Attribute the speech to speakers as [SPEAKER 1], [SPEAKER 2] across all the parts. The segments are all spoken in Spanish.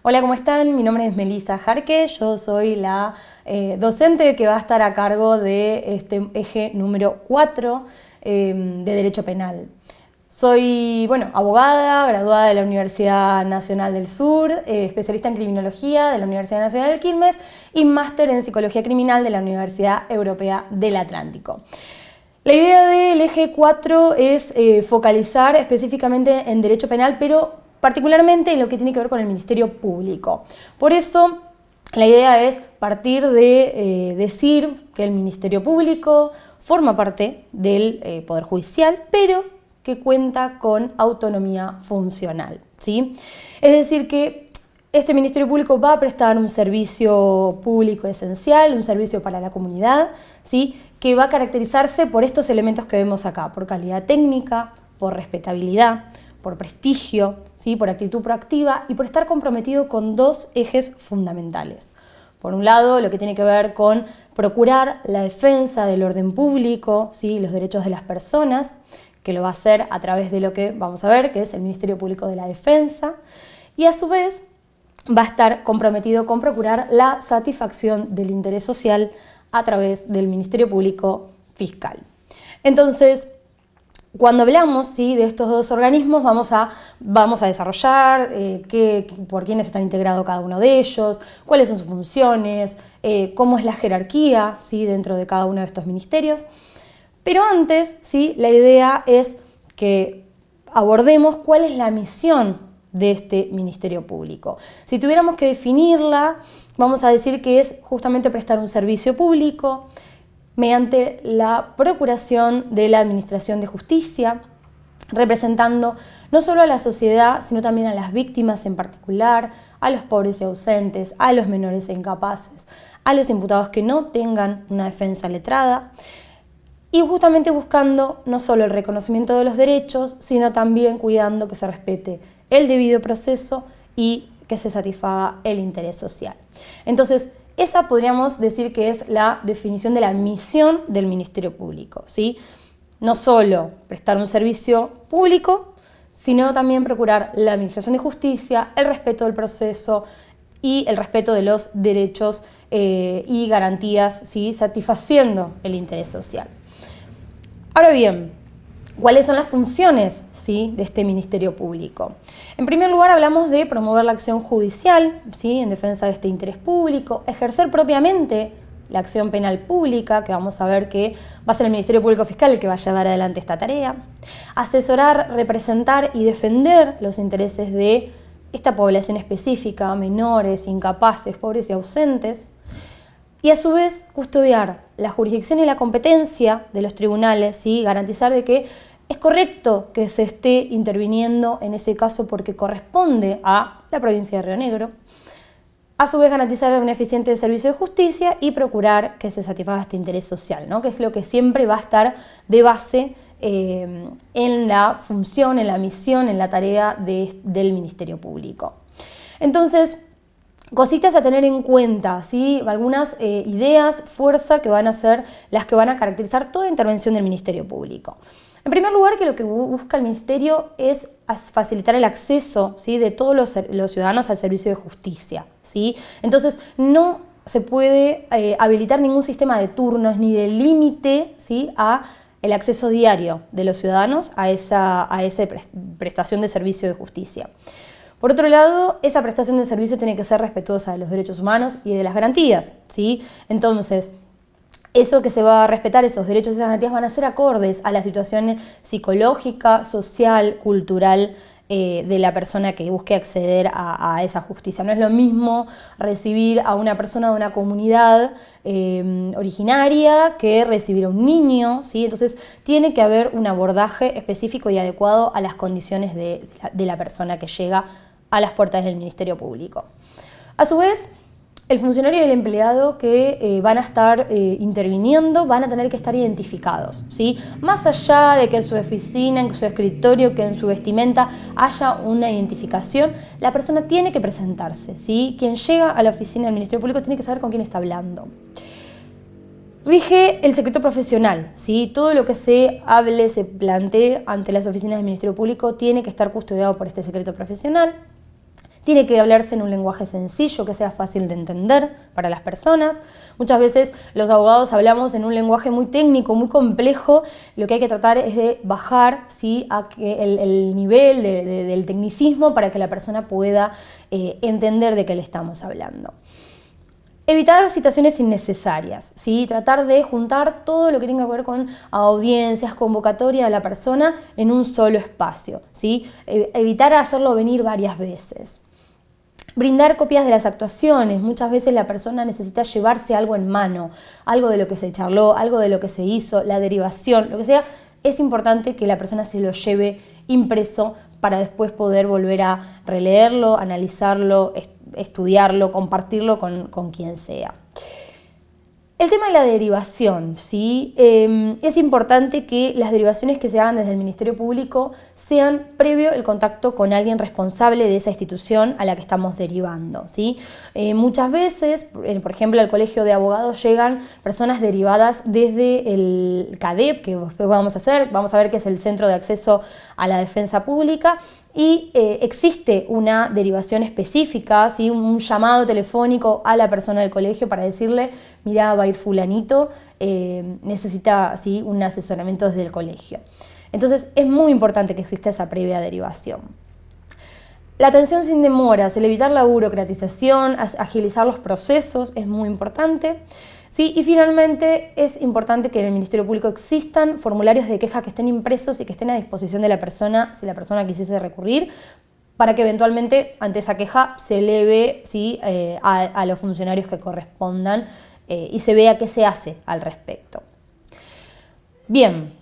[SPEAKER 1] Hola, ¿cómo están? Mi nombre es Melissa Jarque, yo soy la docente que va a estar a cargo de este eje número 4 de Derecho Penal. Soy, abogada, graduada de la Universidad Nacional del Sur, especialista en Criminología de la Universidad Nacional del Quilmes y máster en Psicología Criminal de la Universidad Europea del Atlántico. La idea del eje 4 es focalizar específicamente en Derecho Penal, pero particularmente en lo que tiene que ver con el Ministerio Público. Por eso, la idea es partir de decir que el Ministerio Público forma parte del Poder Judicial, pero que cuenta con autonomía funcional, ¿sí? Es decir, que este Ministerio Público va a prestar un servicio público esencial, un servicio para la comunidad, ¿sí? Que va a caracterizarse por estos elementos que vemos acá, por calidad técnica, por respetabilidad, por prestigio, ¿sí? Por actitud proactiva y por estar comprometido con dos ejes fundamentales. Por un lado, lo que tiene que ver con procurar la defensa del orden público, ¿sí? Los derechos de las personas, que lo va a hacer a través de lo que vamos a ver, que es el Ministerio Público de la Defensa, y a su vez va a estar comprometido con procurar la satisfacción del interés social a través del Ministerio Público Fiscal. Entonces, cuando hablamos, ¿sí?, de estos dos organismos, vamos a desarrollar por quiénes están integrados cada uno de ellos, cuáles son sus funciones, cómo es la jerarquía, ¿sí?, dentro de cada uno de estos ministerios. Pero antes, ¿sí?, la idea es que abordemos cuál es la misión de este Ministerio Público. Si tuviéramos que definirla, vamos a decir que es justamente prestar un servicio público mediante la procuración de la administración de justicia, representando no solo a la sociedad, sino también a las víctimas en particular, a los pobres y ausentes, a los menores e incapaces, a los imputados que no tengan una defensa letrada, y justamente buscando no solo el reconocimiento de los derechos, sino también cuidando que se respete el debido proceso y que se satisfaga el interés social. Entonces, esa podríamos decir que es la definición de la misión del Ministerio Público, ¿sí? No solo prestar un servicio público, sino también procurar la administración de justicia, el respeto del proceso y el respeto de los derechos y garantías, ¿sí?, satisfaciendo el interés social. Ahora bien, ¿cuáles son las funciones, ¿sí?, de este Ministerio Público? En primer lugar, hablamos de promover la acción judicial, ¿sí?, en defensa de este interés público, ejercer propiamente la acción penal pública, que vamos a ver que va a ser el Ministerio Público Fiscal el que va a llevar adelante esta tarea, asesorar, representar y defender los intereses de esta población específica, menores, incapaces, pobres y ausentes, y a su vez custodiar la jurisdicción y la competencia de los tribunales, ¿sí?, garantizar de que es correcto que se esté interviniendo en ese caso porque corresponde a la provincia de Río Negro, a su vez garantizar un eficiente servicio de justicia y procurar que se satisfaga este interés social, ¿no?, que es lo que siempre va a estar de base en la función, en la misión, en la tarea del Ministerio Público. Entonces, cositas a tener en cuenta, ¿sí?, algunas ideas, fuerza que van a ser las que van a caracterizar toda intervención del Ministerio Público. En primer lugar, que lo que busca el Ministerio es facilitar el acceso, ¿sí?, de todos los ciudadanos al servicio de justicia, ¿sí? Entonces, no se puede habilitar ningún sistema de turnos ni de límite, ¿sí?, a el acceso diario de los ciudadanos a esa prestación de servicio de justicia. Por otro lado, esa prestación de servicio tiene que ser respetuosa de los derechos humanos y de las garantías, ¿sí? Entonces, eso que se va a respetar, esos derechos y esas garantías van a ser acordes a la situación psicológica, social, cultural de la persona que busque acceder a esa justicia. No es lo mismo recibir a una persona de una comunidad originaria que recibir a un niño, ¿sí? Entonces tiene que haber un abordaje específico y adecuado a las condiciones de la persona que llega a las puertas del Ministerio Público. A su vez, el funcionario y el empleado que van a estar interviniendo van a tener que estar identificados, ¿sí? Más allá de que en su oficina, en su escritorio, que en su vestimenta haya una identificación, la persona tiene que presentarse, ¿sí? Quien llega a la oficina del Ministerio Público tiene que saber con quién está hablando. Rige el secreto profesional, ¿sí? Todo lo que se hable, se plantee ante las oficinas del Ministerio Público tiene que estar custodiado por este secreto profesional. Tiene que hablarse en un lenguaje sencillo, que sea fácil de entender para las personas. Muchas veces los abogados hablamos en un lenguaje muy técnico, muy complejo. Lo que hay que tratar es de bajar, ¿sí?, el nivel del tecnicismo para que la persona pueda entender de qué le estamos hablando. Evitar citaciones innecesarias, ¿sí? Tratar de juntar todo lo que tenga que ver con audiencias, convocatoria de la persona en un solo espacio, ¿sí? Evitar hacerlo venir varias veces. Brindar copias de las actuaciones. Muchas veces la persona necesita llevarse algo en mano, algo de lo que se charló, algo de lo que se hizo, la derivación, lo que sea. Es importante que la persona se lo lleve impreso para después poder volver a releerlo, analizarlo, estudiarlo, compartirlo con quien sea. El tema de la derivación, ¿sí? Es importante que las derivaciones que se hagan desde el Ministerio Público sean previo el contacto con alguien responsable de esa institución a la que estamos derivando, ¿sí? Muchas veces, por ejemplo, al Colegio de Abogados llegan personas derivadas desde el CADEP, que después vamos a ver que es el Centro de Acceso a la Defensa Pública, y existe una derivación específica, ¿sí? Un llamado telefónico a la persona del colegio para decirle: mirá, va a ir fulanito, necesita, ¿sí?, un asesoramiento desde el colegio. Entonces es muy importante que exista esa previa derivación. La atención sin demoras, el evitar la burocratización, agilizar los procesos es muy importante. Sí, y finalmente es importante que en el Ministerio Público existan formularios de queja que estén impresos y que estén a disposición de la persona si la persona quisiese recurrir, para que eventualmente ante esa queja se eleve, ¿sí?, a los funcionarios que correspondan y se vea qué se hace al respecto. Bien,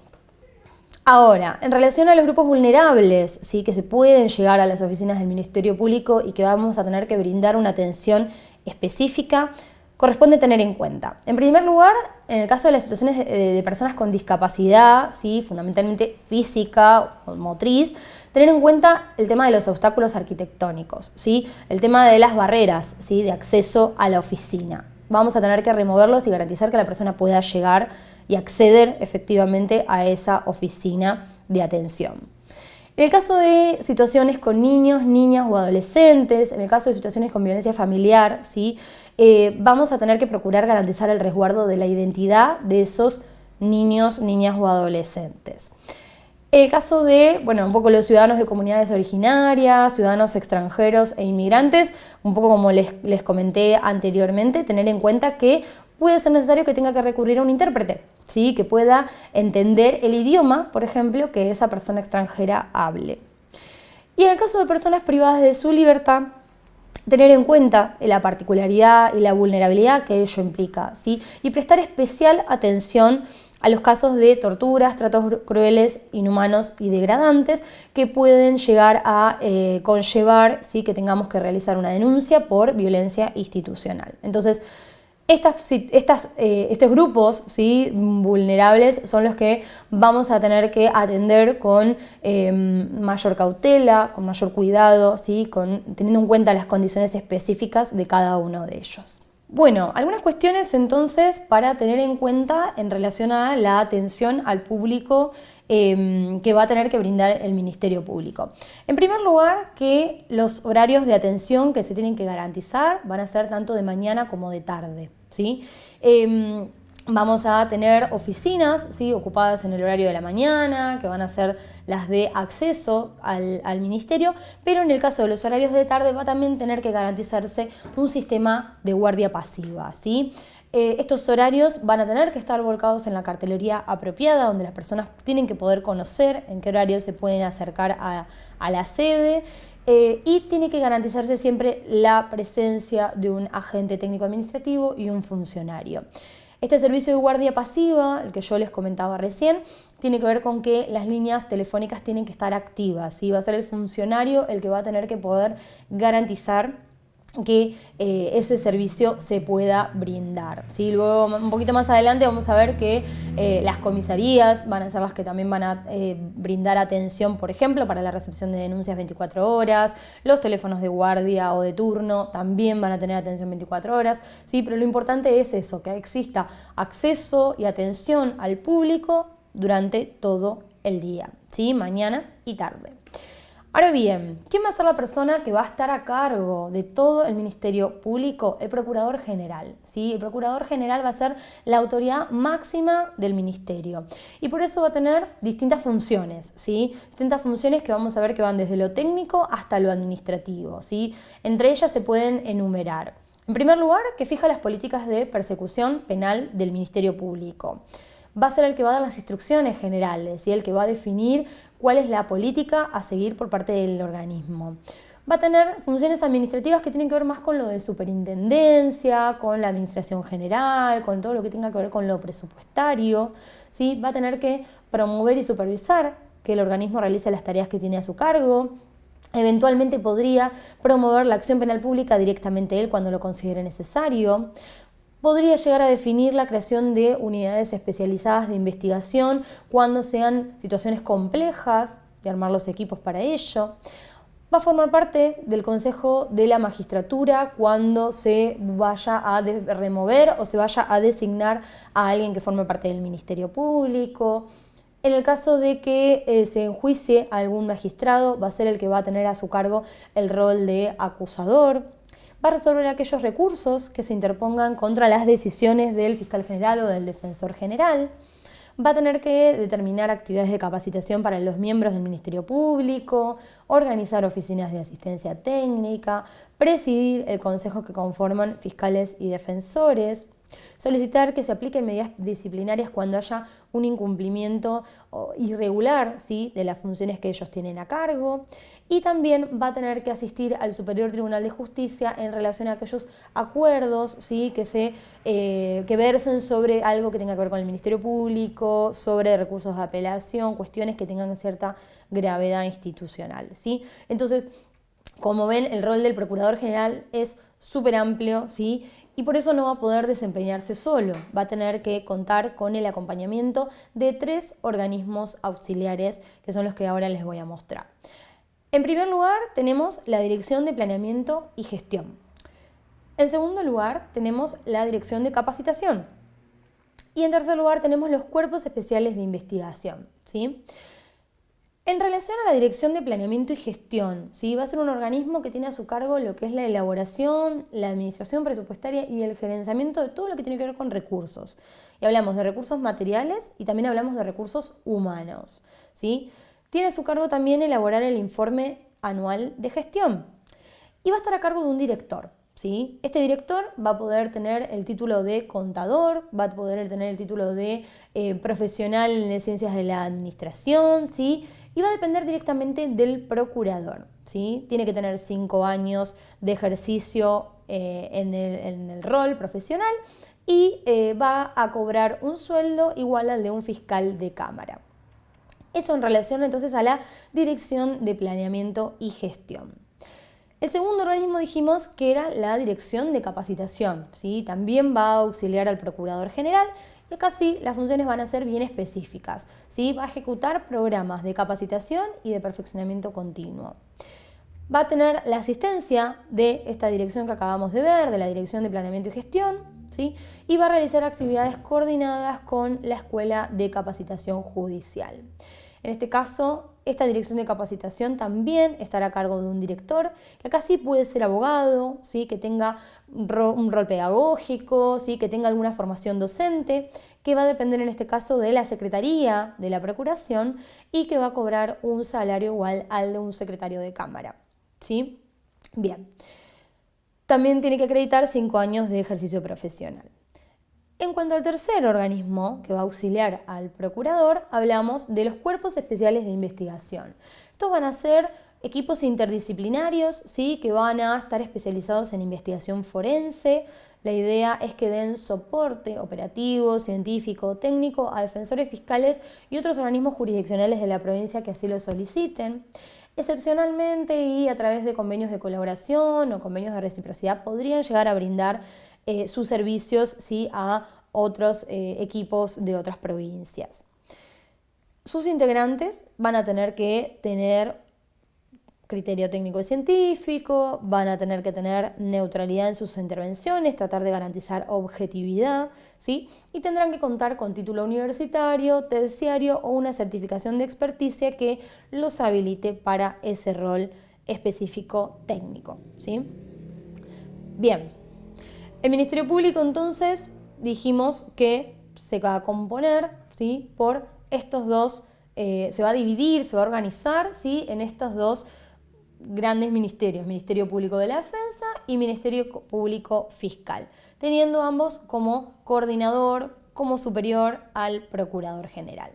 [SPEAKER 1] ahora, en relación a los grupos vulnerables, ¿sí?, que se pueden llegar a las oficinas del Ministerio Público y que vamos a tener que brindar una atención específica, corresponde tener en cuenta. En primer lugar, en el caso de las situaciones de personas con discapacidad, ¿sí?, fundamentalmente física o motriz, tener en cuenta el tema de los obstáculos arquitectónicos, ¿sí?, el tema de las barreras, ¿sí?, de acceso a la oficina. Vamos a tener que removerlos y garantizar que la persona pueda llegar y acceder efectivamente a esa oficina de atención. En el caso de situaciones con niños, niñas o adolescentes, en el caso de situaciones con violencia familiar, ¿sí?, vamos a tener que procurar garantizar el resguardo de la identidad de esos niños, niñas o adolescentes. En el caso de, un poco los ciudadanos de comunidades originarias, ciudadanos extranjeros e inmigrantes, un poco como les comenté anteriormente, tener en cuenta que puede ser necesario que tenga que recurrir a un intérprete, ¿sí?, que pueda entender el idioma, por ejemplo, que esa persona extranjera hable. Y en el caso de personas privadas de su libertad, tener en cuenta la particularidad y la vulnerabilidad que ello implica, ¿sí?, y prestar especial atención a los casos de torturas, tratos crueles, inhumanos y degradantes que pueden llegar a conllevar, ¿sí?, que tengamos que realizar una denuncia por violencia institucional. Entonces, estos grupos, ¿sí?, vulnerables son los que vamos a tener que atender con mayor cautela, con mayor cuidado, ¿sí?, teniendo en cuenta las condiciones específicas de cada uno de ellos. Bueno, algunas cuestiones entonces para tener en cuenta en relación a la atención al público que va a tener que brindar el Ministerio Público. En primer lugar, que los horarios de atención que se tienen que garantizar van a ser tanto de mañana como de tarde, ¿sí? Vamos a tener oficinas, ¿sí?, ocupadas en el horario de la mañana, que van a ser las de acceso al ministerio, pero en el caso de los horarios de tarde va a también tener que garantizarse un sistema de guardia pasiva, ¿sí? Estos horarios van a tener que estar volcados en la cartelería apropiada, donde las personas tienen que poder conocer en qué horario se pueden acercar a la sede. Y tiene que garantizarse siempre la presencia de un agente técnico administrativo y un funcionario. Este servicio de guardia pasiva, el que yo les comentaba recién, tiene que ver con que las líneas telefónicas tienen que estar activas, ¿sí? Va a ser el funcionario el que va a tener que poder garantizar que ese servicio se pueda brindar, ¿sí? Luego, un poquito más adelante, vamos a ver que las comisarías van a ser las que también van a brindar atención, por ejemplo, para la recepción de denuncias 24 horas, los teléfonos de guardia o de turno también van a tener atención 24 horas, ¿sí? Pero lo importante es eso, que exista acceso y atención al público durante todo el día, ¿sí?, mañana y tarde. Ahora bien, ¿quién va a ser la persona que va a estar a cargo de todo el Ministerio Público? El Procurador General, ¿sí? El Procurador General va a ser la autoridad máxima del Ministerio y por eso va a tener distintas funciones, ¿sí? Distintas funciones que vamos a ver que van desde lo técnico hasta lo administrativo, ¿sí? Entre ellas se pueden enumerar. En primer lugar, que fija las políticas de persecución penal del Ministerio Público. Va a ser el que va a dar las instrucciones generales y el que va a definir cuál es la política a seguir por parte del organismo. Va a tener funciones administrativas que tienen que ver más con lo de superintendencia, con la administración general, con todo lo que tenga que ver con lo presupuestario, ¿sí? Va a tener que promover y supervisar que el organismo realice las tareas que tiene a su cargo. Eventualmente podría promover la acción penal pública directamente él cuando lo considere necesario. Podría llegar a definir la creación de unidades especializadas de investigación cuando sean situaciones complejas y armar los equipos para ello. Va a formar parte del Consejo de la Magistratura cuando se vaya a remover o se vaya a designar a alguien que forme parte del Ministerio Público. En el caso de que se enjuicie a algún magistrado, va a ser el que va a tener a su cargo el rol de acusador. Va a resolver aquellos recursos que se interpongan contra las decisiones del fiscal general o del defensor general. Va a tener que determinar actividades de capacitación para los miembros del Ministerio Público, organizar oficinas de asistencia técnica, presidir el consejo que conforman fiscales y defensores, solicitar que se apliquen medidas disciplinarias cuando haya un incumplimiento irregular, ¿sí?, de las funciones que ellos tienen a cargo, y también va a tener que asistir al Superior Tribunal de Justicia en relación a aquellos acuerdos, ¿sí?, que versen sobre algo que tenga que ver con el Ministerio Público, sobre recursos de apelación, cuestiones que tengan cierta gravedad institucional, ¿sí? Entonces, como ven, el rol del Procurador General es súper amplio, ¿sí?, y por eso no va a poder desempeñarse solo, va a tener que contar con el acompañamiento de 3 organismos auxiliares, que son los que ahora les voy a mostrar. En primer lugar, tenemos la Dirección de Planeamiento y Gestión. En segundo lugar, tenemos la Dirección de Capacitación. Y en tercer lugar, tenemos los Cuerpos Especiales de Investigación, ¿sí? En relación a la Dirección de Planeamiento y Gestión, ¿sí?, va a ser un organismo que tiene a su cargo lo que es la elaboración, la administración presupuestaria y el gerenciamiento de todo lo que tiene que ver con recursos. Y hablamos de recursos materiales y también hablamos de recursos humanos, ¿sí? Tiene a su cargo también elaborar el informe anual de gestión y va a estar a cargo de un director, ¿sí? Este director va a poder tener el título de contador, va a poder tener el título de profesional en ciencias de la administración, ¿sí?, y va a depender directamente del procurador, ¿sí? Tiene que tener 5 años de ejercicio en el rol profesional y va a cobrar un sueldo igual al de un fiscal de cámara. Eso en relación entonces a la Dirección de Planeamiento y Gestión. El segundo organismo dijimos que era la Dirección de Capacitación, ¿sí? También va a auxiliar al Procurador General. Y acá sí, las funciones van a ser bien específicas, ¿sí? Va a ejecutar programas de capacitación y de perfeccionamiento continuo. Va a tener la asistencia de esta dirección que acabamos de ver, de la Dirección de Planeamiento y Gestión, ¿sí? Y va a realizar actividades coordinadas con la Escuela de Capacitación Judicial. En este caso, esta dirección de capacitación también estará a cargo de un director, que acá sí puede ser abogado, ¿sí?, que tenga un rol pedagógico, ¿sí?, que tenga alguna formación docente, que va a depender en este caso de la Secretaría de la Procuración y que va a cobrar un salario igual al de un secretario de Cámara, ¿sí? Bien. También tiene que acreditar 5 años de ejercicio profesional. En cuanto al tercer organismo que va a auxiliar al procurador, hablamos de los cuerpos especiales de investigación. Estos van a ser equipos interdisciplinarios, ¿sí?, que van a estar especializados en investigación forense. La idea es que den soporte operativo, científico, técnico a defensores fiscales y otros organismos jurisdiccionales de la provincia que así lo soliciten. Excepcionalmente y a través de convenios de colaboración o convenios de reciprocidad podrían llegar a brindar sus servicios, ¿sí?, a otros equipos de otras provincias. Sus integrantes van a tener que tener criterio técnico y científico, van a tener que tener neutralidad en sus intervenciones, tratar de garantizar objetividad, ¿sí? Y tendrán que contar con título universitario, terciario o una certificación de experticia que los habilite para ese rol específico técnico, ¿sí? Bien, el Ministerio Público entonces dijimos que se va a componer, ¿sí? Por estos dos, se va a dividir, se va a organizar, ¿sí? En estos dos grandes ministerios, Ministerio Público de la Defensa y Ministerio Público Fiscal, teniendo ambos como coordinador, como superior al Procurador General.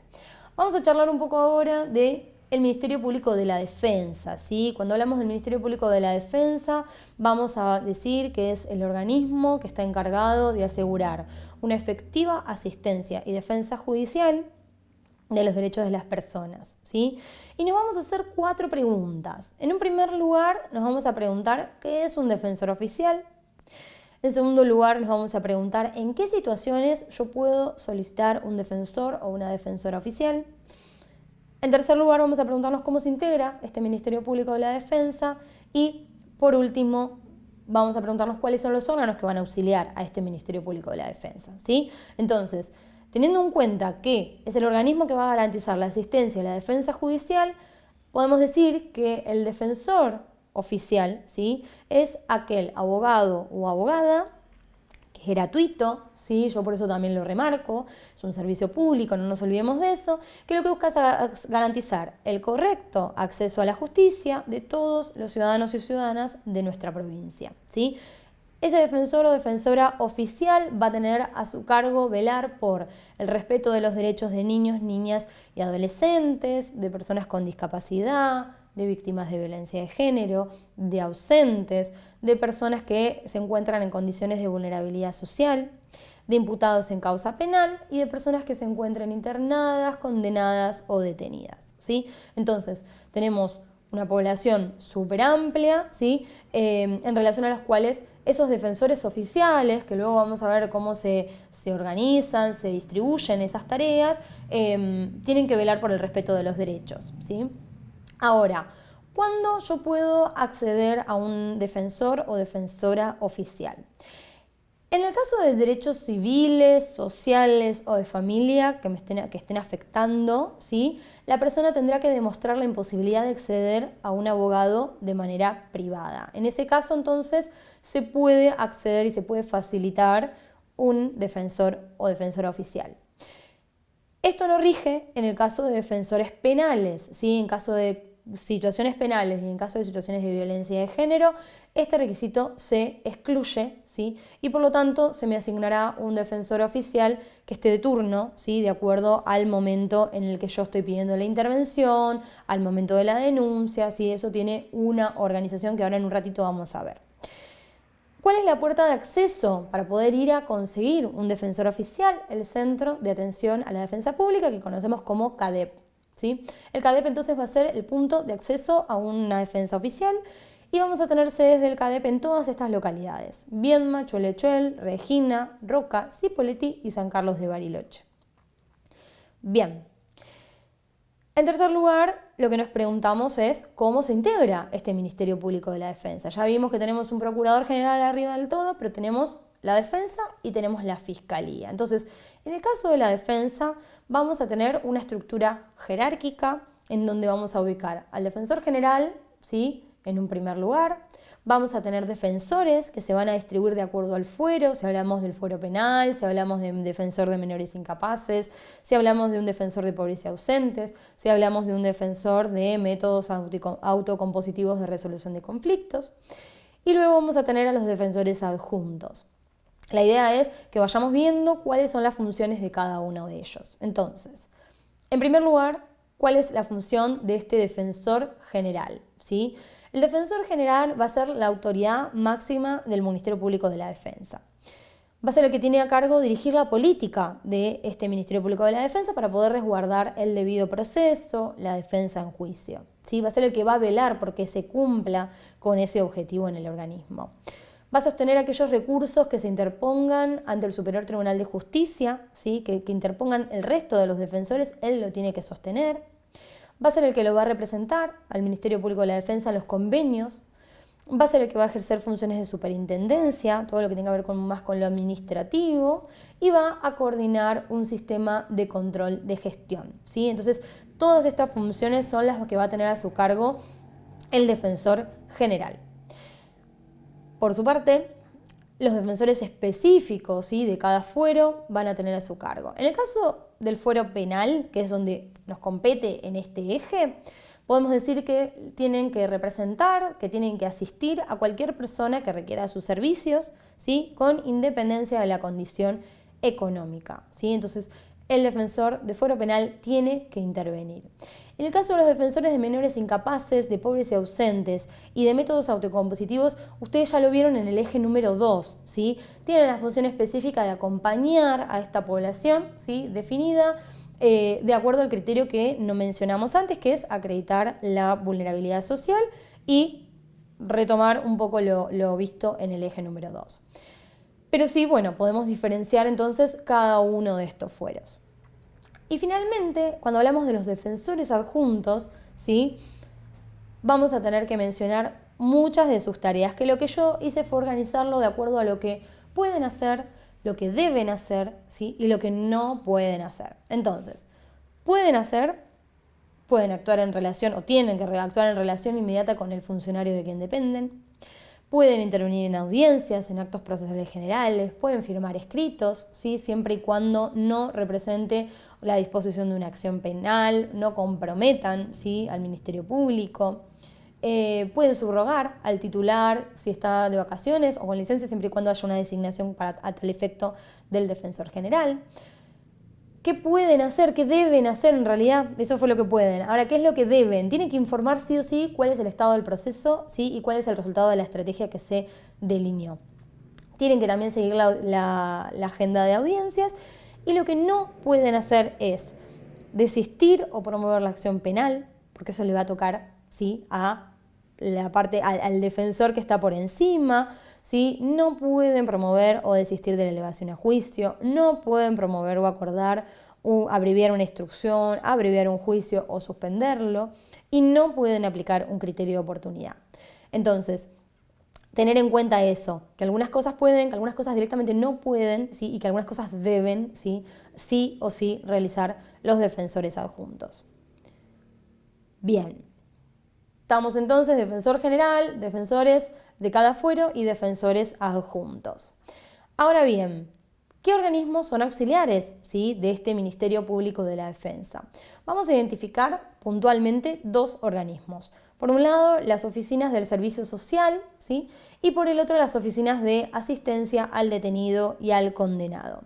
[SPEAKER 1] Vamos a charlar un poco ahora de el Ministerio Público de la Defensa, ¿sí? Cuando hablamos del Ministerio Público de la Defensa, vamos a decir que es el organismo que está encargado de asegurar una efectiva asistencia y defensa judicial de los derechos de las personas, ¿sí? Y nos vamos a hacer 4 preguntas. En un primer lugar, nos vamos a preguntar qué es un defensor oficial. En segundo lugar, nos vamos a preguntar en qué situaciones yo puedo solicitar un defensor o una defensora oficial. En tercer lugar, vamos a preguntarnos cómo se integra este Ministerio Público de la Defensa. Y, por último, vamos a preguntarnos cuáles son los órganos que van a auxiliar a este Ministerio Público de la Defensa, ¿sí? Entonces, teniendo en cuenta que es el organismo que va a garantizar la asistencia y la defensa judicial, podemos decir que el defensor oficial, ¿sí? Es aquel abogado o abogada que es gratuito, ¿sí? Yo por eso también lo remarco, es un servicio público, no nos olvidemos de eso, que lo que busca es garantizar el correcto acceso a la justicia de todos los ciudadanos y ciudadanas de nuestra provincia, ¿sí? Ese defensor o defensora oficial va a tener a su cargo velar por el respeto de los derechos de niños, niñas y adolescentes, de personas con discapacidad, de víctimas de violencia de género, de ausentes, de personas que se encuentran en condiciones de vulnerabilidad social, de imputados en causa penal y de personas que se encuentran internadas, condenadas o detenidas, ¿sí? Entonces, tenemos una población súper amplia, ¿sí? En relación a las cuales esos defensores oficiales, que luego vamos a ver cómo se organizan, se distribuyen esas tareas, tienen que velar por el respeto de los derechos, ¿sí? Ahora, ¿cuándo yo puedo acceder a un defensor o defensora oficial? En el caso de derechos civiles, sociales o de familia que estén afectando, ¿sí? La persona tendrá que demostrar la imposibilidad de acceder a un abogado de manera privada. En ese caso, entonces, se puede acceder y se puede facilitar un defensor o defensora oficial. Esto no rige en el caso de defensores penales, ¿sí? En caso de situaciones penales y en caso de situaciones de violencia de género, este requisito se excluye, ¿sí? Y por lo tanto se me asignará un defensor oficial que esté de turno, ¿sí? De acuerdo al momento en el que yo estoy pidiendo la intervención, al momento de la denuncia, ¿sí? Eso tiene una organización que ahora en un ratito vamos a ver. ¿Cuál es la puerta de acceso para poder ir a conseguir un defensor oficial? El Centro de Atención a la Defensa Pública, que conocemos como CADEP, ¿sí? El CADEP entonces va a ser el punto de acceso a una defensa oficial y vamos a tener sedes del CADEP en todas estas localidades: Viedma, Cholechuel, Regina, Roca, Cipolletti y San Carlos de Bariloche. Bien. En tercer lugar, lo que nos preguntamos es cómo se integra este Ministerio Público de la Defensa. Ya vimos que tenemos un Procurador General arriba del todo, pero tenemos la Defensa y tenemos la Fiscalía. Entonces, en el caso de la Defensa, vamos a tener una estructura jerárquica en donde vamos a ubicar al Defensor General, ¿sí? En un primer lugar. Vamos a tener defensores que se van a distribuir de acuerdo al fuero, si hablamos del fuero penal, si hablamos de un defensor de menores incapaces, si hablamos de un defensor de pobres y ausentes, si hablamos de un defensor de métodos autocompositivos de resolución de conflictos. Y luego vamos a tener a los defensores adjuntos. La idea es que vayamos viendo cuáles son las funciones de cada uno de ellos. Entonces, en primer lugar, ¿cuál es la función de este defensor general? ¿Sí? El defensor general va a ser la autoridad máxima del Ministerio Público de la Defensa. Va a ser el que tiene a cargo dirigir la política de este Ministerio Público de la Defensa para poder resguardar el debido proceso, la defensa en juicio, ¿sí? Va a ser el que va a velar porque se cumpla con ese objetivo en el organismo. Va a sostener aquellos recursos que se interpongan ante el Superior Tribunal de Justicia, ¿sí? que interpongan el resto de los defensores, él lo tiene que sostener. va a ser el que lo va a representar al Ministerio Público de la Defensa en los convenios, va a ser el que va a ejercer funciones de superintendencia, todo lo que tenga que ver más con lo administrativo, y va a coordinar un sistema de control de gestión, ¿sí? Entonces, todas estas funciones son las que va a tener a su cargo el defensor general. Por su parte, los defensores específicos, ¿sí?, de cada fuero van a tener a su cargo. En el caso del fuero penal, que es donde nos compete en este eje, podemos decir que tienen que representar, que tienen que asistir a cualquier persona que requiera sus servicios, ¿sí?, con independencia de la condición económica, ¿sí? Entonces, el defensor de fuero penal tiene que intervenir. En el caso de los defensores de menores incapaces, de pobres y ausentes y de métodos autocompositivos, ustedes ya lo vieron en el eje número 2, ¿sí? Tienen la función específica de acompañar a esta población, ¿sí?, definida de acuerdo al criterio que no mencionamos antes, que es acreditar la vulnerabilidad social y retomar un poco lo visto en el eje número 2. Pero sí, bueno, podemos diferenciar entonces cada uno de estos fueros. Y finalmente, cuando hablamos de los defensores adjuntos, ¿sí?, vamos a tener que mencionar muchas de sus tareas, que lo que yo hice fue organizarlo de acuerdo a lo que pueden hacer, lo que deben hacer, ¿sí?, y lo que no pueden hacer. Entonces, pueden actuar en relación o tienen que actuar en relación inmediata con el funcionario de quien dependen. Pueden intervenir en audiencias, en actos procesales generales, pueden firmar escritos, ¿sí?, siempre y cuando no represente la disposición de una acción penal, no comprometan, ¿sí?, al Ministerio Público. Pueden subrogar al titular si está de vacaciones o con licencia, siempre y cuando haya una designación a tal efecto del defensor general. ¿Qué pueden hacer? ¿Qué deben hacer en realidad? Eso fue lo que pueden. Ahora, ¿qué es lo que deben? Tienen que informar sí o sí cuál es el estado del proceso, ¿sí?, y cuál es el resultado de la estrategia que se delineó. Tienen que también seguir la agenda de audiencias, y lo que no pueden hacer es desistir o promover la acción penal, porque eso le va a tocar, ¿sí?, al defensor que está por encima, ¿sí? No pueden promover o desistir de la elevación a juicio, no pueden promover o acordar abreviar una instrucción, abreviar un juicio o suspenderlo, y no pueden aplicar un criterio de oportunidad. Entonces, tener en cuenta eso, que algunas cosas pueden, que algunas cosas directamente no pueden, ¿sí?, y que algunas cosas deben, sí o sí realizar los defensores adjuntos. Bien. Estamos entonces defensor general, defensores de cada fuero y defensores adjuntos. Ahora bien, ¿qué organismos son auxiliares, ¿sí?, de este Ministerio Público de la Defensa? Vamos a identificar puntualmente dos organismos. Por un lado, las oficinas del Servicio Social, ¿sí?, y por el otro, las oficinas de asistencia al detenido y al condenado.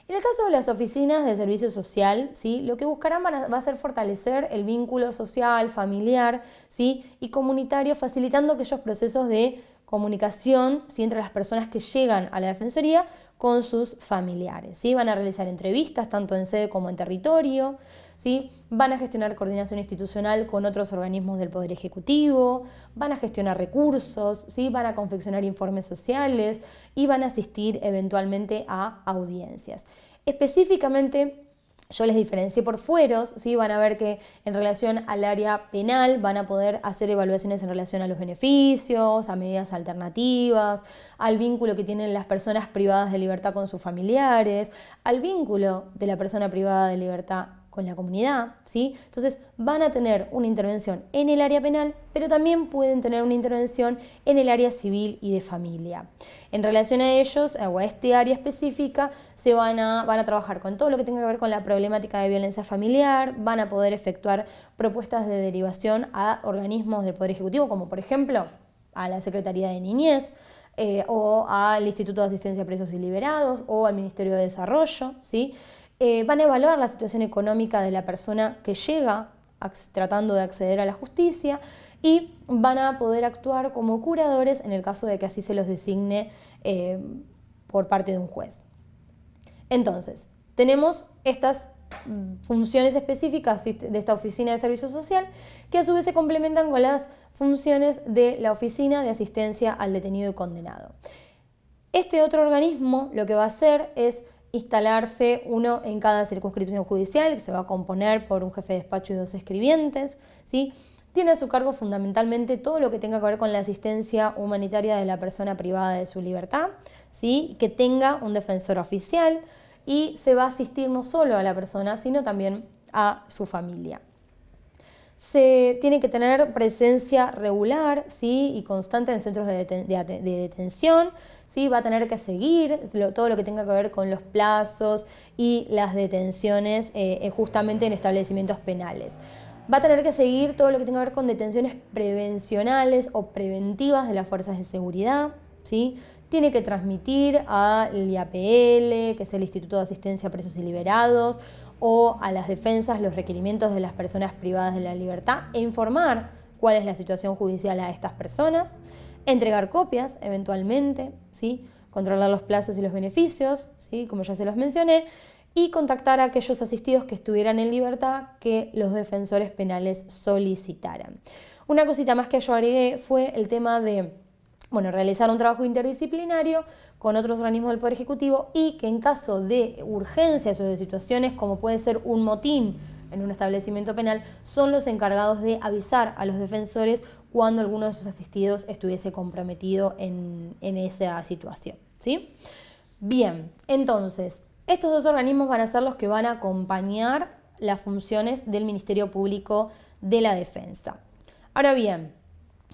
[SPEAKER 1] En el caso de las oficinas del servicio social, ¿sí?, lo que buscarán va a ser fortalecer el vínculo social, familiar, ¿sí?, y comunitario, facilitando aquellos procesos de comunicación, ¿sí?, entre las personas que llegan a la Defensoría con sus familiares, ¿sí? Van a realizar entrevistas tanto en sede como en territorio, ¿sí? Van a gestionar coordinación institucional con otros organismos del Poder Ejecutivo, van a gestionar recursos, ¿sí?, van a confeccionar informes sociales y van a asistir eventualmente a audiencias. Específicamente, yo les diferencié por fueros, ¿sí? Van a ver que en relación al área penal van a poder hacer evaluaciones en relación a los beneficios, a medidas alternativas, al vínculo que tienen las personas privadas de libertad con sus familiares, al vínculo de la persona privada de libertad con la comunidad, ¿sí? Entonces van a tener una intervención en el área penal, pero también pueden tener una intervención en el área civil y de familia. En relación a ellos, o a este área específica, van a trabajar con todo lo que tenga que ver con la problemática de violencia familiar, van a poder efectuar propuestas de derivación a organismos del Poder Ejecutivo, como por ejemplo a la Secretaría de Niñez, o al Instituto de Asistencia a Presos y Liberados, o al Ministerio de Desarrollo, ¿sí? Van a evaluar la situación económica de la persona que llega tratando de acceder a la justicia y van a poder actuar como curadores en el caso de que así se los designe por parte de un juez. Entonces, tenemos estas funciones específicas de esta oficina de servicio social que a su vez se complementan con las funciones de la oficina de asistencia al detenido y condenado. Este otro organismo lo que va a hacer es instalarse uno en cada circunscripción judicial, que se va a componer por un jefe de despacho y 2 escribientes, ¿sí? Tiene a su cargo fundamentalmente todo lo que tenga que ver con la asistencia humanitaria de la persona privada de su libertad, ¿sí? Que tenga un defensor oficial y se va a asistir no solo a la persona, sino también a su familia. Se tiene que tener presencia regular, ¿sí? Y constante en centros de detención, ¿sí? Va a tener que seguir todo lo que tenga que ver con los plazos y las detenciones justamente en establecimientos penales. Va a tener que seguir todo lo que tenga que ver con detenciones prevencionales o preventivas de las fuerzas de seguridad, ¿sí? Tiene que transmitir al IAPL, que es el Instituto de Asistencia a Presos y Liberados, o a las defensas los requerimientos de las personas privadas de la libertad e informar cuál es la situación judicial a estas personas, entregar copias eventualmente, ¿sí? Controlar los plazos y los beneficios, ¿sí? Como ya se los mencioné, y contactar a aquellos asistidos que estuvieran en libertad que los defensores penales solicitaran. Una cosita más que yo agregué fue el tema de realizar un trabajo interdisciplinario con otros organismos del Poder Ejecutivo y que en caso de urgencias o de situaciones como puede ser un motín en un establecimiento penal, son los encargados de avisar a los defensores cuando alguno de sus asistidos estuviese comprometido en esa situación, ¿sí? Bien, entonces, estos 2 organismos van a ser los que van a acompañar las funciones del Ministerio Público de la Defensa. Ahora bien,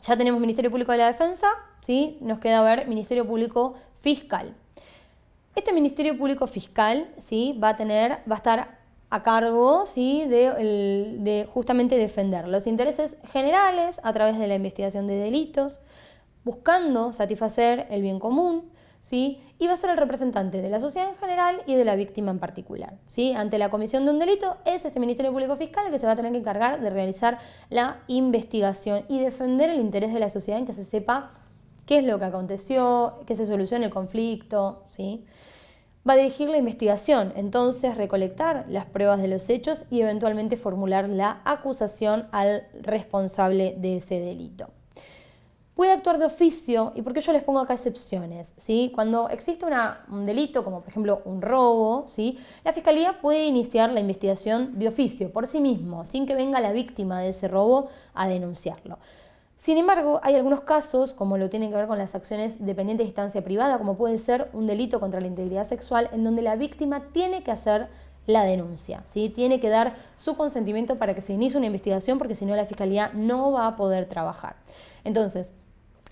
[SPEAKER 1] ya tenemos Ministerio Público de la Defensa, ¿sí? Nos queda ver Ministerio Público Fiscal. Este Ministerio Público Fiscal, ¿sí? va a estar a cargo, ¿sí? de justamente defender los intereses generales a través de la investigación de delitos, buscando satisfacer el bien común, ¿sí? Y va a ser el representante de la sociedad en general y de la víctima en particular, ¿sí? Ante la comisión de un delito es este Ministerio Público Fiscal el que se va a tener que encargar de realizar la investigación y defender el interés de la sociedad en que se sepa qué es lo que aconteció, que se solucione el conflicto, ¿sí? Va a dirigir la investigación, entonces recolectar las pruebas de los hechos y eventualmente formular la acusación al responsable de ese delito. Puede actuar de oficio, y por qué yo les pongo acá excepciones, ¿sí? Cuando existe un delito, como por ejemplo un robo, ¿sí? La Fiscalía puede iniciar la investigación de oficio, por sí mismo, sin que venga la víctima de ese robo a denunciarlo. Sin embargo, hay algunos casos, como lo tienen que ver con las acciones dependientes de instancia privada, como puede ser un delito contra la integridad sexual, en donde la víctima tiene que hacer la denuncia, ¿sí? Tiene que dar su consentimiento para que se inicie una investigación, porque si no la Fiscalía no va a poder trabajar. Entonces,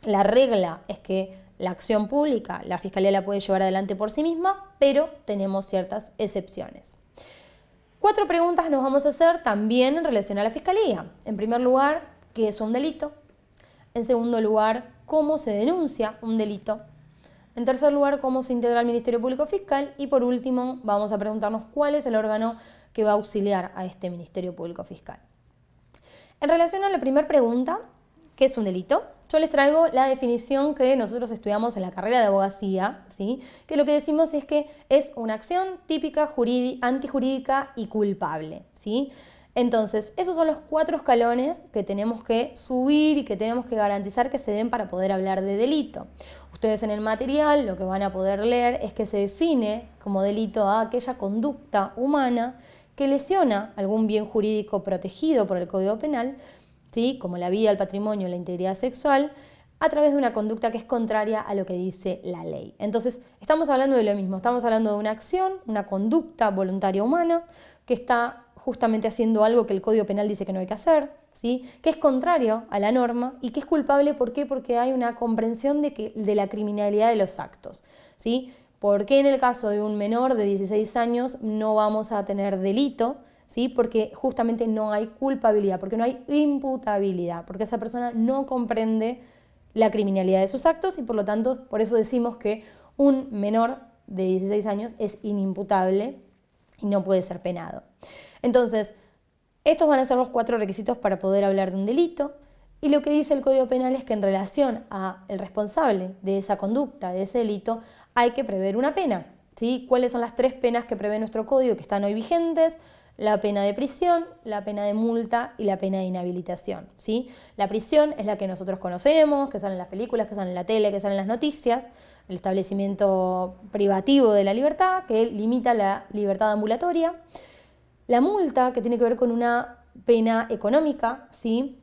[SPEAKER 1] la regla es que la acción pública, la Fiscalía la puede llevar adelante por sí misma, pero tenemos ciertas excepciones. 4 preguntas nos vamos a hacer también en relación a la Fiscalía. En primer lugar, ¿qué es un delito? En segundo lugar, ¿cómo se denuncia un delito? En tercer lugar, ¿cómo se integra el Ministerio Público Fiscal? Y por último, vamos a preguntarnos cuál es el órgano que va a auxiliar a este Ministerio Público Fiscal. En relación a la primera pregunta, ¿qué es un delito? Yo les traigo la definición que nosotros estudiamos en la carrera de abogacía, ¿sí? Que lo que decimos es que es una acción típica, antijurídica y culpable, ¿sí? Entonces, esos son los 4 escalones que tenemos que subir y que tenemos que garantizar que se den para poder hablar de delito. Ustedes en el material lo que van a poder leer es que se define como delito a aquella conducta humana que lesiona algún bien jurídico protegido por el Código Penal, ¿sí? Como la vida, el patrimonio, la integridad sexual, a través de una conducta que es contraria a lo que dice la ley. Entonces, estamos hablando de lo mismo, estamos hablando de una acción, una conducta voluntaria humana que está justamente haciendo algo que el Código Penal dice que no hay que hacer, ¿sí? Que es contrario a la norma y que es culpable. ¿Por qué? Porque hay una comprensión de la criminalidad de los actos, ¿sí? ¿Por qué en el caso de un menor de 16 años no vamos a tener delito? ¿Sí? Porque justamente no hay culpabilidad, porque no hay imputabilidad, porque esa persona no comprende la criminalidad de sus actos y por lo tanto, por eso decimos que un menor de 16 años es inimputable y no puede ser penado. Entonces, estos van a ser los 4 requisitos para poder hablar de un delito, y lo que dice el Código Penal es que en relación al responsable de esa conducta, de ese delito, hay que prever una pena, ¿sí? ¿Cuáles son las 3 penas que prevé nuestro Código que están hoy vigentes? La pena de prisión, la pena de multa y la pena de inhabilitación, ¿sí? La prisión es la que nosotros conocemos, que sale en las películas, que sale en la tele, que sale en las noticias, el establecimiento privativo de la libertad, que limita la libertad ambulatoria. La multa, que tiene que ver con una pena económica, ¿sí?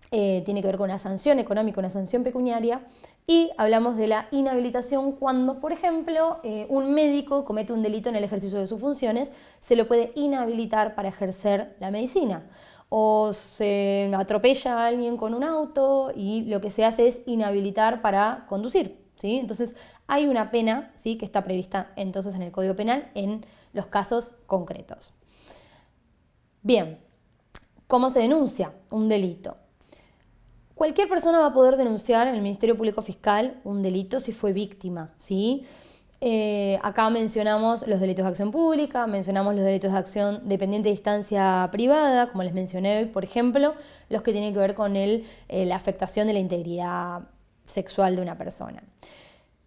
[SPEAKER 1] Tiene que ver con una sanción económica, una sanción pecuniaria. Y hablamos de la inhabilitación cuando, por ejemplo, un médico comete un delito en el ejercicio de sus funciones, se lo puede inhabilitar para ejercer la medicina. O se atropella a alguien con un auto y lo que se hace es inhabilitar para conducir, ¿sí? Entonces hay una pena, ¿sí?, que está prevista entonces en el Código Penal en los casos concretos. Bien, ¿cómo se denuncia un delito? Cualquier persona va a poder denunciar en el Ministerio Público Fiscal un delito si fue víctima, ¿sí? Acá mencionamos los delitos de acción pública, mencionamos los delitos de acción dependiente de instancia privada, como les mencioné hoy, por ejemplo, los que tienen que ver con la afectación de la integridad sexual de una persona.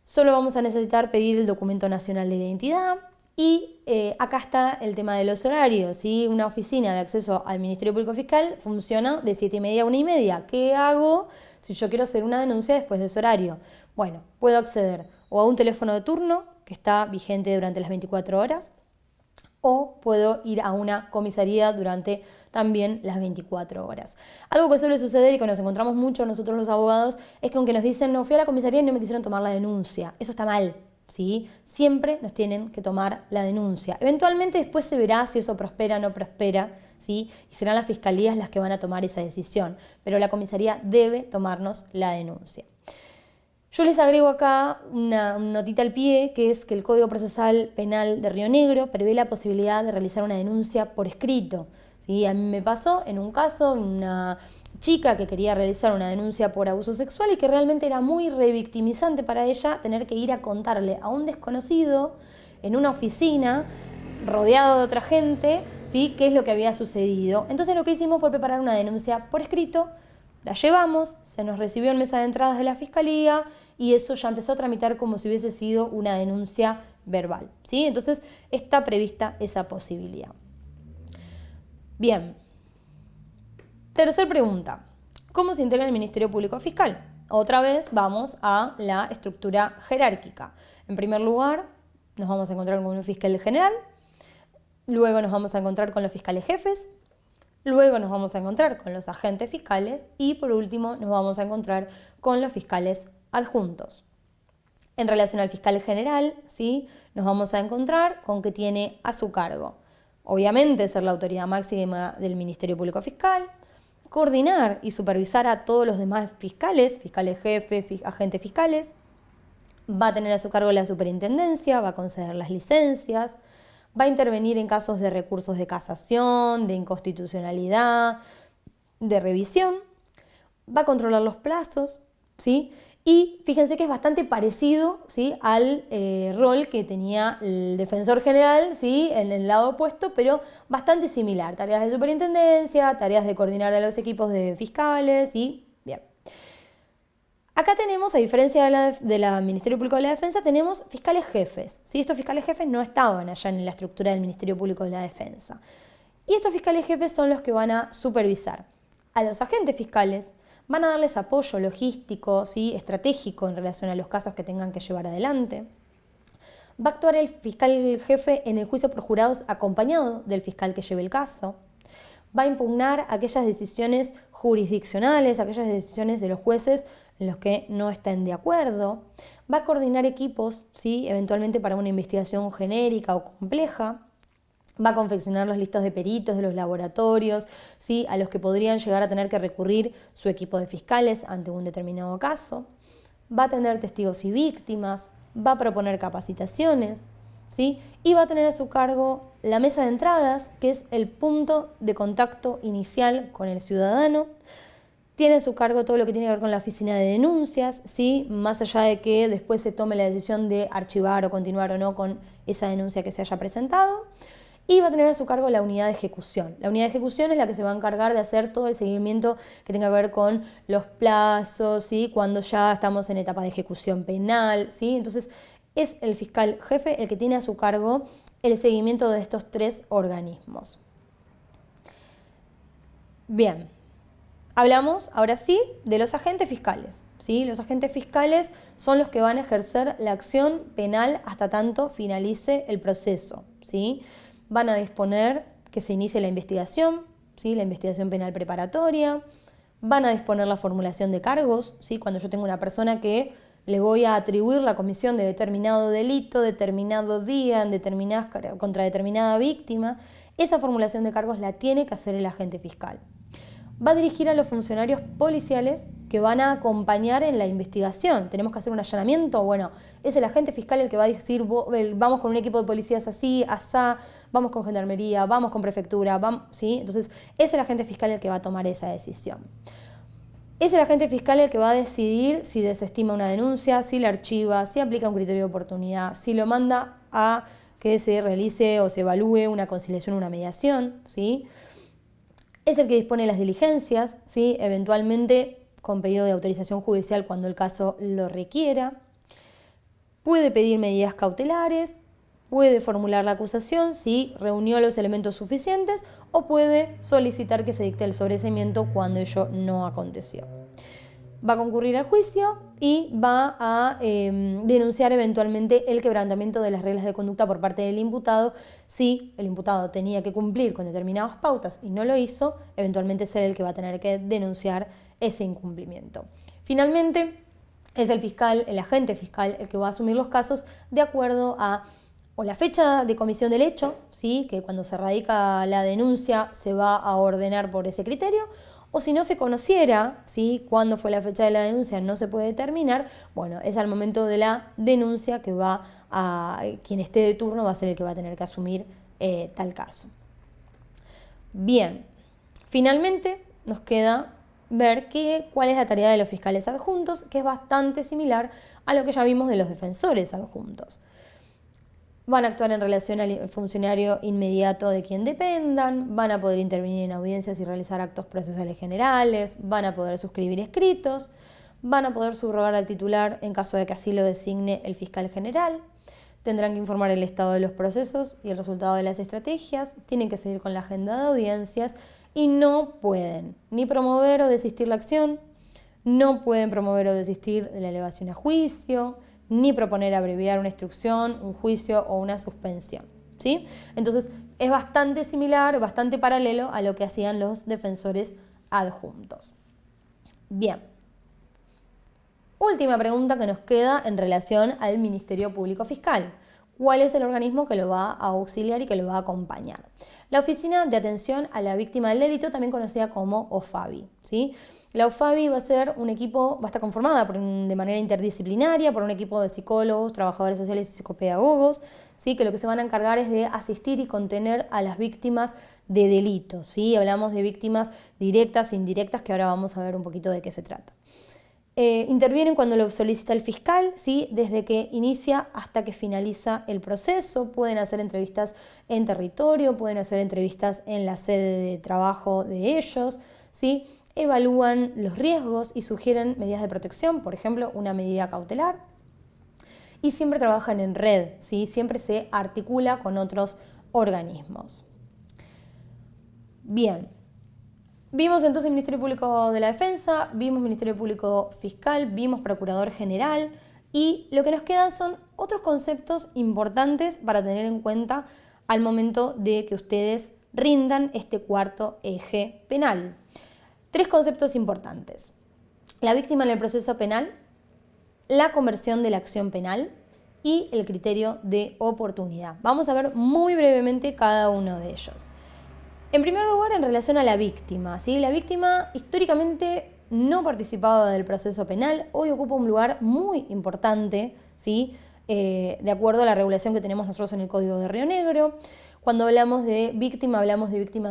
[SPEAKER 1] Solo vamos a necesitar pedir el documento nacional de identidad. Y acá está el tema de los horarios, ¿sí? Una oficina de acceso al Ministerio Público Fiscal funciona de 7:30 a 1:30. ¿Qué hago si yo quiero hacer una denuncia después de ese horario? Bueno, puedo acceder o a un teléfono de turno que está vigente durante las 24 horas o puedo ir a una comisaría durante también las 24 horas. Algo que suele suceder y que nos encontramos mucho nosotros los abogados es que aunque nos dicen no fui a la comisaría y no me quisieron tomar la denuncia, eso está mal. ¿Sí? Siempre nos tienen que tomar la denuncia. Eventualmente después se verá si eso prospera o no prospera, ¿sí? Y serán las fiscalías las que van a tomar esa decisión, pero la comisaría debe tomarnos la denuncia. Yo les agrego acá una notita al pie, que es que el Código Procesal Penal de Río Negro prevé la posibilidad de realizar una denuncia por escrito, ¿sí? A mí me pasó en un caso, una chica que quería realizar una denuncia por abuso sexual y que realmente era muy revictimizante para ella tener que ir a contarle a un desconocido en una oficina, rodeado de otra gente, ¿sí?, qué es lo que había sucedido. Entonces lo que hicimos fue preparar una denuncia por escrito, la llevamos, se nos recibió en mesa de entradas de la Fiscalía y eso ya empezó a tramitar como si hubiese sido una denuncia verbal, ¿sí? Entonces está prevista esa posibilidad. Bien. Tercer pregunta, ¿cómo se integra el Ministerio Público Fiscal? Otra vez vamos a la estructura jerárquica. En primer lugar, nos vamos a encontrar con un fiscal general, luego nos vamos a encontrar con los fiscales jefes, luego nos vamos a encontrar con los agentes fiscales y por último nos vamos a encontrar con los fiscales adjuntos. En relación al fiscal general, ¿sí?, nos vamos a encontrar con que tiene a su cargo, obviamente, ser la autoridad máxima del Ministerio Público Fiscal, coordinar y supervisar a todos los demás fiscales, fiscales jefes, agentes fiscales, va a tener a su cargo la superintendencia, va a conceder las licencias, va a intervenir en casos de recursos de casación, de inconstitucionalidad, de revisión, va a controlar los plazos, ¿sí? Y fíjense que es bastante parecido, ¿sí?, al rol que tenía el defensor general, ¿sí?, en el lado opuesto, pero bastante similar. Tareas de superintendencia, tareas de coordinar a los equipos de fiscales y bien. Acá tenemos, a diferencia de la Ministerio Público de la Defensa, tenemos fiscales jefes, ¿sí? Estos fiscales jefes no estaban allá en la estructura del Ministerio Público de la Defensa. Y estos fiscales jefes son los que van a supervisar a los agentes fiscales, van a darles apoyo logístico, ¿sí?, estratégico en relación a los casos que tengan que llevar adelante. Va a actuar el fiscal jefe en el juicio por jurados acompañado del fiscal que lleve el caso. Va a impugnar aquellas decisiones jurisdiccionales, aquellas decisiones de los jueces en los que no estén de acuerdo. Va a coordinar equipos, ¿sí?, eventualmente para una investigación genérica o compleja. Va a confeccionar los listas de peritos de los laboratorios, ¿sí?, a los que podrían llegar a tener que recurrir su equipo de fiscales ante un determinado caso. Va a atender testigos y víctimas, va a proponer capacitaciones, ¿sí?, y va a tener a su cargo la mesa de entradas, que es el punto de contacto inicial con el ciudadano. Tiene a su cargo todo lo que tiene que ver con la oficina de denuncias, ¿sí?, más allá de que después se tome la decisión de archivar o continuar o no con esa denuncia que se haya presentado. Y va a tener a su cargo la unidad de ejecución. La unidad de ejecución es la que se va a encargar de hacer todo el seguimiento que tenga que ver con los plazos, ¿sí?, cuando ya estamos en etapa de ejecución penal, ¿sí? Entonces es el fiscal jefe el que tiene a su cargo el seguimiento de estos tres organismos. Bien, hablamos ahora sí de los agentes fiscales. ¿sí? Los agentes fiscales son los que van a ejercer la acción penal hasta tanto finalice el proceso, ¿sí? Van a disponer que se inicie la investigación, ¿sí? La investigación penal preparatoria, van a disponer la formulación de cargos, ¿sí? Cuando yo tengo una persona que le voy a atribuir la comisión de determinado delito, determinado día, contra determinada víctima, esa formulación de cargos la tiene que hacer el agente fiscal. Va a dirigir a los funcionarios policiales que van a acompañar en la investigación. Tenemos que hacer un allanamiento, bueno, es el agente fiscal el que va a decir, vamos con un equipo de policías así, asá, vamos con gendarmería, vamos con prefectura, vamos, ¿sí? Entonces es el agente fiscal el que va a tomar esa decisión. Es el agente fiscal el que va a decidir si desestima una denuncia, si la archiva, si aplica un criterio de oportunidad, si lo manda a que se realice o se evalúe una conciliación o una mediación, ¿sí? Es el que dispone de las diligencias, ¿sí? Eventualmente con pedido de autorización judicial cuando el caso lo requiera. Puede pedir medidas cautelares, puede formular la acusación si reunió los elementos suficientes o puede solicitar que se dicte el sobreseimiento cuando ello no aconteció. Va a concurrir al juicio y va a denunciar eventualmente el quebrantamiento de las reglas de conducta por parte del imputado. Si el imputado tenía que cumplir con determinadas pautas y no lo hizo, eventualmente será el que va a tener que denunciar ese incumplimiento. Finalmente, es el fiscal, el agente fiscal, el que va a asumir los casos de acuerdo a o la fecha de comisión del hecho, ¿sí? Que cuando se radica la denuncia se va a ordenar por ese criterio, o si no se conociera, ¿sí? Cuándo fue la fecha de la denuncia no se puede determinar, bueno, es al momento de la denuncia que quien esté de turno va a ser el que va a tener que asumir tal caso. Bien, finalmente nos queda ver cuál es la tarea de los fiscales adjuntos, que es bastante similar a lo que ya vimos de los defensores adjuntos. Van a actuar en relación al funcionario inmediato de quien dependan, van a poder intervenir en audiencias y realizar actos procesales generales, van a poder suscribir escritos, van a poder subrogar al titular en caso de que así lo designe el fiscal general, tendrán que informar el estado de los procesos y el resultado de las estrategias, tienen que seguir con la agenda de audiencias y no pueden ni promover o desistir la acción, no pueden promover o desistir de la elevación a juicio, ni proponer abreviar una instrucción, un juicio o una suspensión, ¿sí? Entonces es bastante similar, bastante paralelo a lo que hacían los defensores adjuntos. Bien. Última pregunta que nos queda en relación al Ministerio Público Fiscal. ¿Cuál es el organismo que lo va a auxiliar y que lo va a acompañar? La Oficina de Atención a la Víctima del Delito, también conocida como OFAVI, ¿sí? La OFAVI va a estar conformada de manera interdisciplinaria por un equipo de psicólogos, trabajadores sociales y psicopedagogos, ¿sí? Que lo que se van a encargar es de asistir y contener a las víctimas de delitos, ¿sí? Hablamos de víctimas directas e indirectas, que ahora vamos a ver un poquito de qué se trata. Intervienen cuando lo solicita el fiscal, ¿sí? Desde que inicia hasta que finaliza el proceso. Pueden hacer entrevistas en territorio, pueden hacer entrevistas en la sede de trabajo de ellos, ¿sí? Evalúan los riesgos y sugieren medidas de protección, por ejemplo, una medida cautelar. Y siempre trabajan en red, ¿sí? Siempre se articula con otros organismos. Bien. Vimos entonces el Ministerio Público de la Defensa, vimos Ministerio Público Fiscal, vimos Procurador General y lo que nos quedan son otros conceptos importantes para tener en cuenta al momento de que ustedes rindan este cuarto eje penal. 3 conceptos importantes: la víctima en el proceso penal, la conversión de la acción penal y el criterio de oportunidad. Vamos a ver muy brevemente cada uno de ellos. En primer lugar, en relación a la víctima, ¿sí? La víctima históricamente no participaba del proceso penal, hoy ocupa un lugar muy importante, ¿sí? De acuerdo a la regulación que tenemos nosotros en el Código de Río Negro. Cuando hablamos de víctima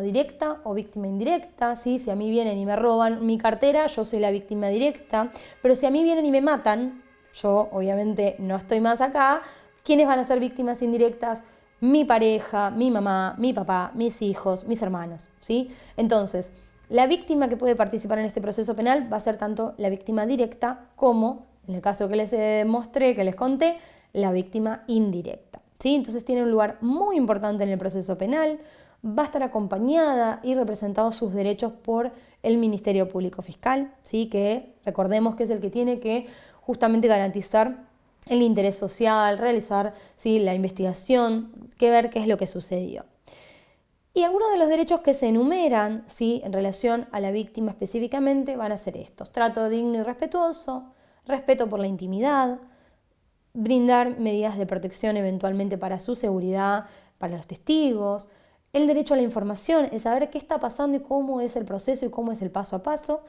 [SPEAKER 1] directa o víctima indirecta, ¿sí? Si a mí vienen y me roban mi cartera, yo soy la víctima directa, pero si a mí vienen y me matan, yo obviamente no estoy más acá. ¿Quiénes van a ser víctimas indirectas? Mi pareja, mi mamá, mi papá, mis hijos, mis hermanos, ¿sí? Entonces, la víctima que puede participar en este proceso penal va a ser tanto la víctima directa como, en el caso que les mostré, que les conté, la víctima indirecta, ¿sí? Entonces tiene un lugar muy importante en el proceso penal, va a estar acompañada y representados sus derechos por el Ministerio Público Fiscal, ¿sí? Que recordemos que es el que tiene que justamente garantizar el interés social, realizar, ¿sí?, la investigación, que ver qué es lo que sucedió. Y algunos de los derechos que se enumeran, ¿sí?, en relación a la víctima específicamente van a ser estos: trato digno y respetuoso, respeto por la intimidad, brindar medidas de protección eventualmente para su seguridad, para los testigos, el derecho a la información, el saber qué está pasando y cómo es el proceso y cómo es el paso a paso,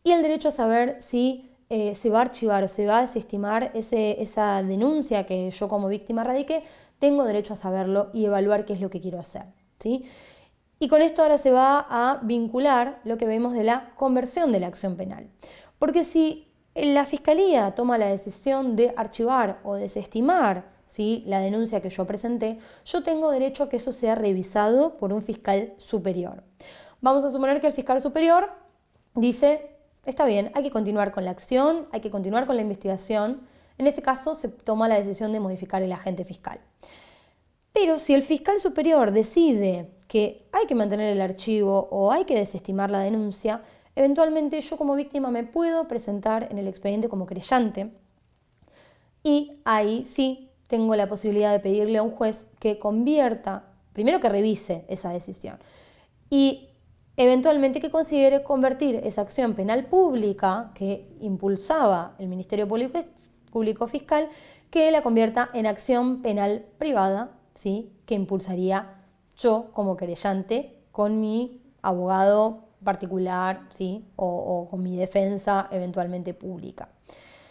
[SPEAKER 1] y el derecho a saber si se va a archivar o se va a desestimar esa denuncia que yo como víctima radiqué. Tengo derecho a saberlo y evaluar qué es lo que quiero hacer, ¿sí? Y con esto ahora se va a vincular lo que vemos de la conversión de la acción penal. Porque si la Fiscalía toma la decisión de archivar o desestimar, ¿sí?, la denuncia que yo presenté, yo tengo derecho a que eso sea revisado por un fiscal superior. Vamos a suponer que el fiscal superior dice: está bien, hay que continuar con la acción, hay que continuar con la investigación. En ese caso se toma la decisión de modificar el agente fiscal. Pero si el fiscal superior decide que hay que mantener el archivo o hay que desestimar la denuncia, eventualmente yo como víctima me puedo presentar en el expediente como querellante, y ahí sí tengo la posibilidad de pedirle a un juez que convierta, primero que revise esa decisión, y eventualmente que considere convertir esa acción penal pública que impulsaba el Ministerio Público Fiscal, que la convierta en acción penal privada, ¿sí?, que impulsaría yo como querellante con mi abogado particular, ¿sí?, o con mi defensa eventualmente pública.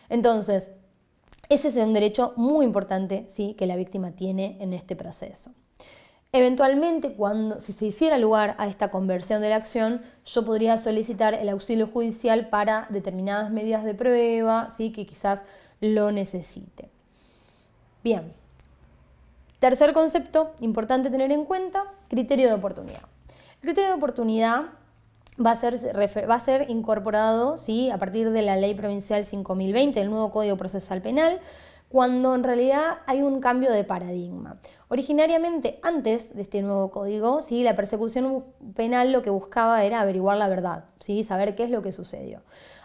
[SPEAKER 1] Entonces, ese es un derecho muy importante, ¿sí?, que la víctima tiene en este proceso. Eventualmente, si se hiciera lugar a esta conversión de la acción, yo podría solicitar el auxilio judicial para determinadas medidas de prueba, ¿sí?, que quizás lo necesite. Bien. Tercer concepto importante tener en cuenta: criterio de oportunidad. El criterio de oportunidad va a ser incorporado, ¿sí?, a partir de la Ley Provincial 5020, del nuevo Código Procesal Penal, cuando en realidad hay un cambio de paradigma. Originariamente, antes de este nuevo código, ¿sí?, la persecución penal lo que buscaba era averiguar la verdad, ¿sí?, saber qué es lo que sucedió.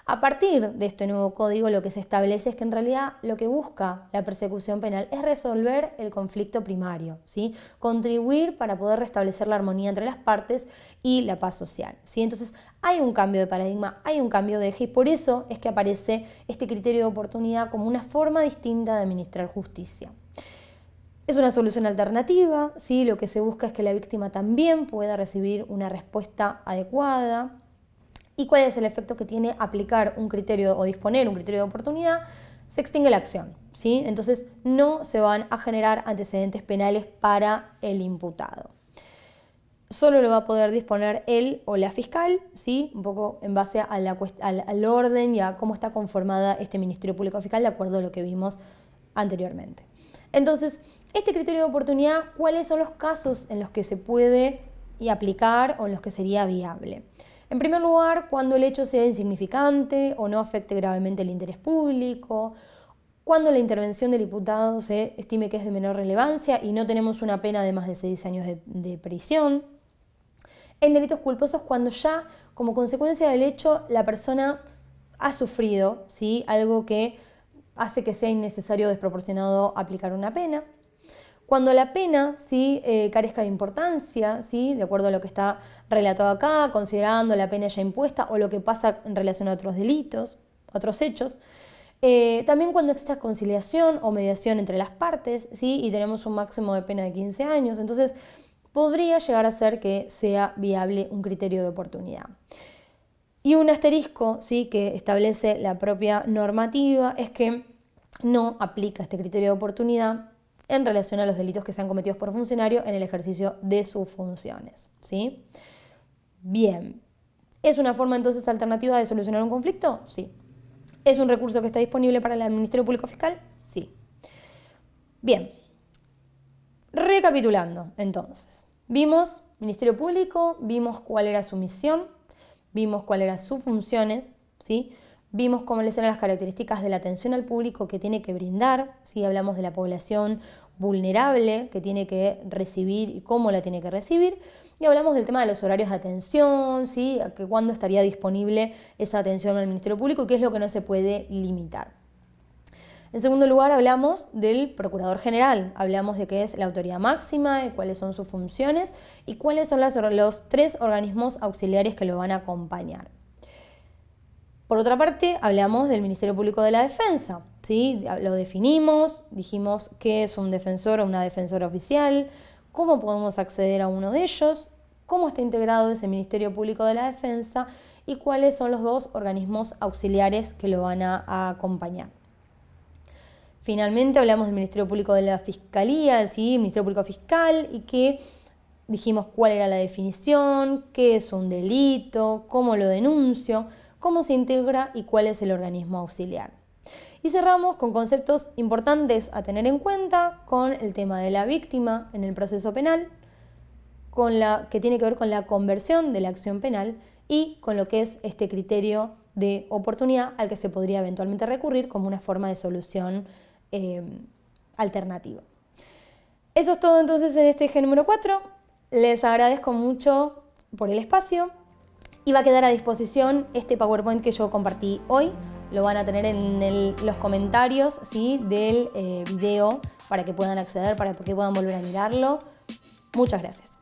[SPEAKER 1] A partir de este nuevo código, lo que se establece es que en realidad lo que busca la persecución penal es resolver el conflicto primario, ¿sí?, contribuir para poder restablecer la armonía entre las partes y la paz social, ¿sí? Entonces hay un cambio de paradigma, hay un cambio de eje, y por eso es que aparece este criterio de oportunidad como una forma distinta de administrar justicia. Es una solución alternativa, ¿sí? Lo que se busca es que la víctima también pueda recibir una respuesta adecuada. ¿Y cuál es el efecto que tiene aplicar un criterio o disponer un criterio de oportunidad? Se extingue la acción, ¿sí? Entonces no se van a generar antecedentes penales para el imputado. Solo lo va a poder disponer él o la fiscal, ¿sí?, un poco en base al orden y a cómo está conformada este Ministerio Público Fiscal, de acuerdo a lo que vimos anteriormente. Entonces, este criterio de oportunidad, ¿cuáles son los casos en los que se puede aplicar o en los que sería viable? En primer lugar, cuando el hecho sea insignificante o no afecte gravemente el interés público, cuando la intervención del imputado se estime que es de menor relevancia y no tenemos una pena de más de 6 años de prisión. En delitos culposos, cuando ya como consecuencia del hecho la persona ha sufrido, ¿sí?, algo que hace que sea innecesario o desproporcionado aplicar una pena. Cuando la pena, ¿sí?, carezca de importancia, ¿sí?, de acuerdo a lo que está relatado acá, considerando la pena ya impuesta o lo que pasa en relación a otros delitos, otros hechos. También cuando exista conciliación o mediación entre las partes, ¿sí?, y tenemos un máximo de pena de 15 años, entonces podría llegar a ser que sea viable un criterio de oportunidad. Y un asterisco, ¿sí?, que establece la propia normativa es que no aplica este criterio de oportunidad en relación a los delitos que sean cometidos por funcionario en el ejercicio de sus funciones, ¿sí? Bien, ¿es una forma entonces alternativa de solucionar un conflicto? Sí. ¿Es un recurso que está disponible para el Ministerio Público Fiscal? Sí. Bien, recapitulando entonces, vimos Ministerio Público, vimos cuál era su misión, vimos cuáles eran sus funciones, ¿sí? Vimos cuáles eran las características de la atención al público que tiene que brindar, ¿sí? Hablamos de la población vulnerable que tiene que recibir y cómo la tiene que recibir. y hablamos del tema de los horarios de atención, ¿sí? Que cuándo estaría disponible esa atención al Ministerio Público y qué es lo que no se puede limitar. En segundo lugar, hablamos del Procurador General, hablamos de qué es la autoridad máxima, de cuáles son sus funciones y cuáles son los 3 organismos auxiliares que lo van a acompañar. Por otra parte, hablamos del Ministerio Público de la Defensa, ¿sí? Lo definimos, dijimos qué es un defensor o una defensora oficial, cómo podemos acceder a uno de ellos, cómo está integrado ese Ministerio Público de la Defensa y cuáles son los 2 organismos auxiliares que lo van a acompañar. Finalmente hablamos del Ministerio Público de la Fiscalía, ¿sí? Ministerio Público Fiscal, y que dijimos cuál era la definición, qué es un delito, cómo lo denuncio, cómo se integra y cuál es el organismo auxiliar. Y cerramos con conceptos importantes a tener en cuenta, con el tema de la víctima en el proceso penal, que tiene que ver con la conversión de la acción penal y con lo que es este criterio de oportunidad al que se podría eventualmente recurrir como una forma de solución alternativa. Eso es todo entonces en este eje número 4. Les agradezco mucho por el espacio y va a quedar a disposición este PowerPoint que yo compartí hoy. Lo van a tener en los comentarios, ¿sí? Del video para que puedan acceder, para que puedan volver a mirarlo. Muchas gracias.